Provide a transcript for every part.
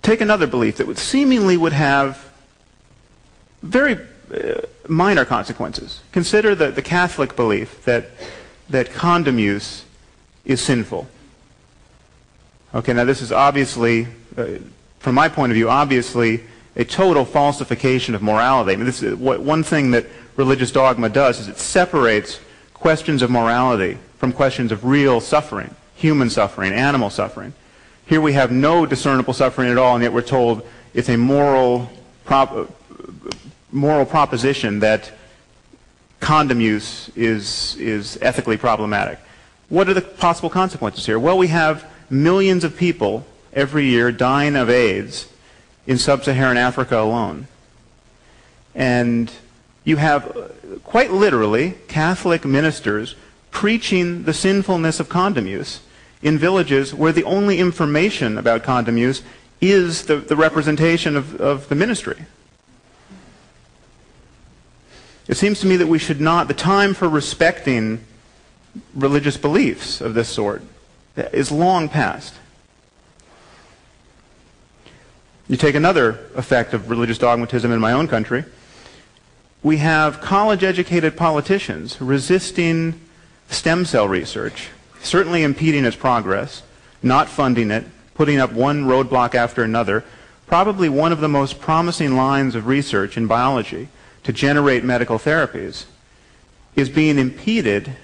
take another belief that seemingly would have very minor consequences. Consider the Catholic belief that condom use is sinful. Okay, now this is obviously, from my point of view, obviously a total falsification of morality. I mean, this is one thing that religious dogma does is it separates questions of morality from questions of real suffering, human suffering, animal suffering. Here we have no discernible suffering at all, and yet we're told it's a moral proposition that condom use is ethically problematic. What are the possible consequences here? Well, we have millions of people every year dying of AIDS in sub-Saharan Africa alone. And you have, quite literally, Catholic ministers preaching the sinfulness of condom use in villages where the only information about condom use is the representation of the ministry. It seems to me that we should not, the time for respecting religious beliefs of this sort is long past. You take another effect of religious dogmatism in my own country. We have college-educated politicians resisting stem cell research, certainly impeding its progress, not funding it, putting up one roadblock after another. Probably one of the most promising lines of research in biology to generate medical therapies is being impeded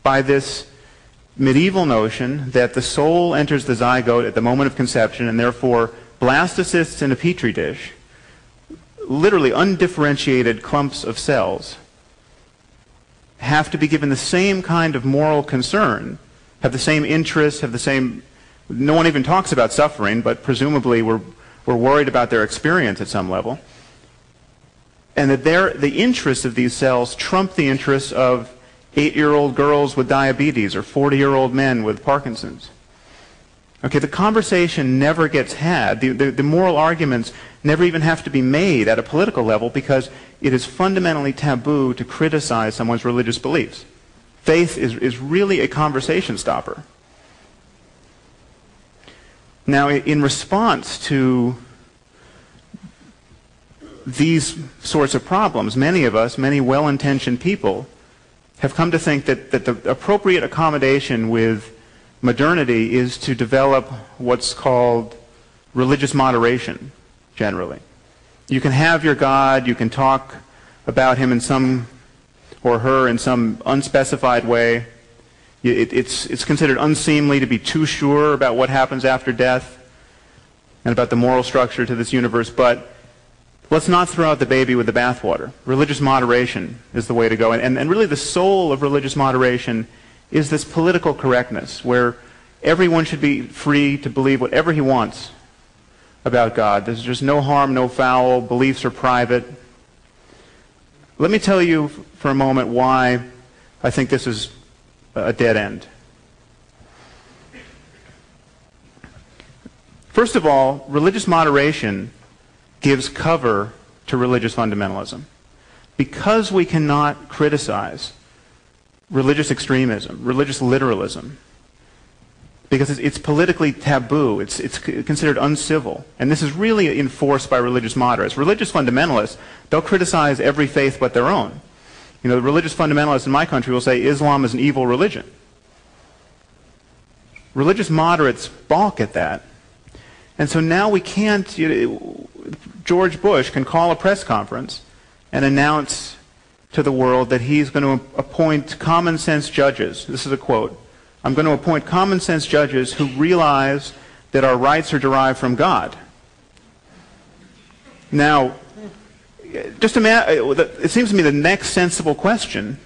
by this medieval notion that the soul enters the zygote at the moment of conception, and therefore blastocysts in a petri dish, literally undifferentiated clumps of cells, have to be given the same kind of moral concern, have the same interests, have the same... No one even talks about suffering, but presumably we're worried about their experience at some level. And that the interests of these cells trump the interests of 8-year-old girls with diabetes or 40-year-old men with Parkinson's. Okay, the conversation never gets had. The moral arguments never even have to be made at a political level because it is fundamentally taboo to criticize someone's religious beliefs. Faith is really a conversation stopper. Now, in response to these sorts of problems, many of us, many well-intentioned people, have come to think that the appropriate accommodation with modernity is to develop what's called religious moderation, generally. You can have your God, you can talk about him in some, or her in some unspecified way. It's considered unseemly to be too sure about what happens after death and about the moral structure to this universe, but let's not throw out the baby with the bathwater. Religious moderation is the way to go. And really the soul of religious moderation is this political correctness where everyone should be free to believe whatever he wants about God. There's just no harm, no foul. Beliefs are private. Let me tell you for a moment why I think this is a dead end. First of all, religious moderation gives cover to religious fundamentalism. Because we cannot criticize religious extremism, religious literalism, because it's politically taboo, it's considered uncivil, and this is really enforced by religious moderates. Religious fundamentalists, they'll criticize every faith but their own. You know, the religious fundamentalists in my country will say Islam is an evil religion. Religious moderates balk at that. And so now we can't, George Bush can call a press conference and announce to the world that he's going to appoint common sense judges. This is a quote. I'm going to appoint common sense judges who realize that our rights are derived from God. Now, just imagine, it seems to me the next sensible question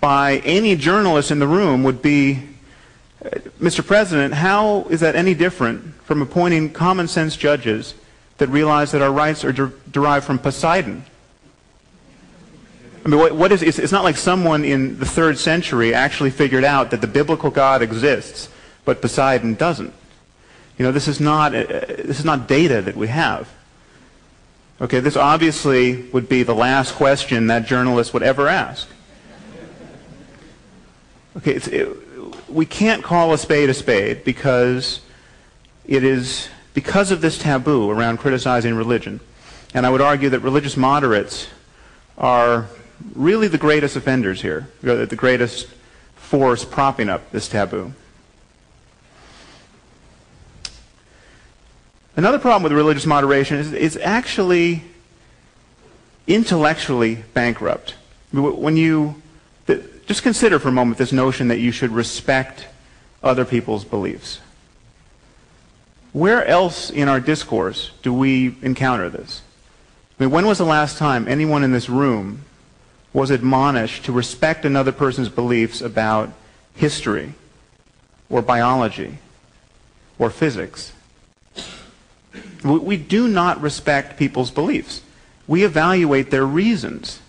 by any journalist in the room would be, Mr. President, how is that any different from appointing common sense judges that realize that our rights are derived from Poseidon? I mean, it's not like someone in the 3rd century actually figured out that the biblical God exists, but Poseidon doesn't. You know, this is not data that we have. Okay, this obviously would be the last question that journalist would ever ask. Okay, we can't call a spade because it is because of this taboo around criticizing religion. And I would argue that religious moderates are really the greatest offenders here, the greatest force propping up this taboo. Another problem with religious moderation is it's actually intellectually bankrupt. When just consider for a moment this notion that you should respect other people's beliefs. Where else in our discourse do we encounter this? I mean, when was the last time anyone in this room was admonished to respect another person's beliefs about history or biology or physics? We do not respect people's beliefs. We evaluate their reasons.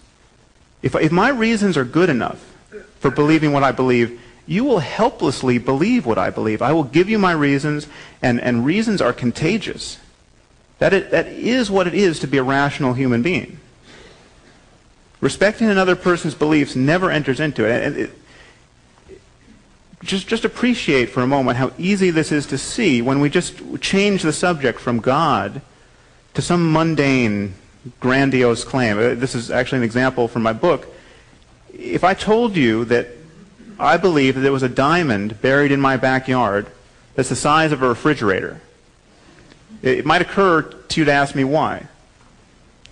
If my reasons are good enough for believing what I believe, you will helplessly believe what I believe. I will give you my reasons, and reasons are contagious. That is what it is to be a rational human being. Respecting another person's beliefs never enters into it. Just appreciate for a moment how easy this is to see when we just change the subject from God to some mundane, grandiose claim. This is actually an example from my book. If I told you that I believe that there was a diamond buried in my backyard that's the size of a refrigerator, it might occur to you to ask me why.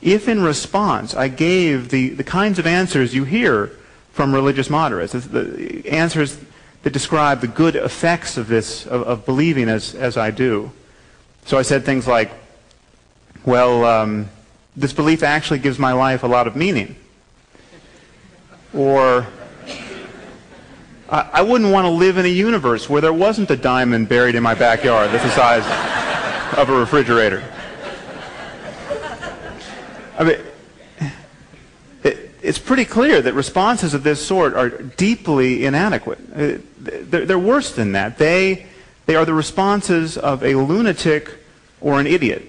If in response I gave the kinds of answers you hear from religious moderates, the answers that describe the good effects of this, of believing as I do. So I said things like, well, this belief actually gives my life a lot of meaning. Or, I wouldn't want to live in a universe where there wasn't a diamond buried in my backyard that's the size of a refrigerator. I mean, it's pretty clear that responses of this sort are deeply inadequate. They're worse than that. They are the responses of a lunatic or an idiot.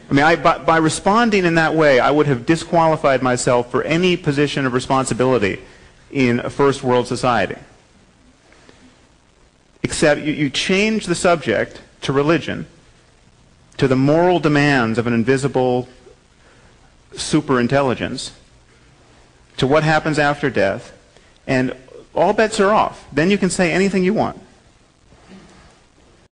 I mean, by responding in that way, I would have disqualified myself for any position of responsibility in a first world society. Except you change the subject to religion, to the moral demands of an invisible superintelligence, to what happens after death, and all bets are off. Then you can say anything you want.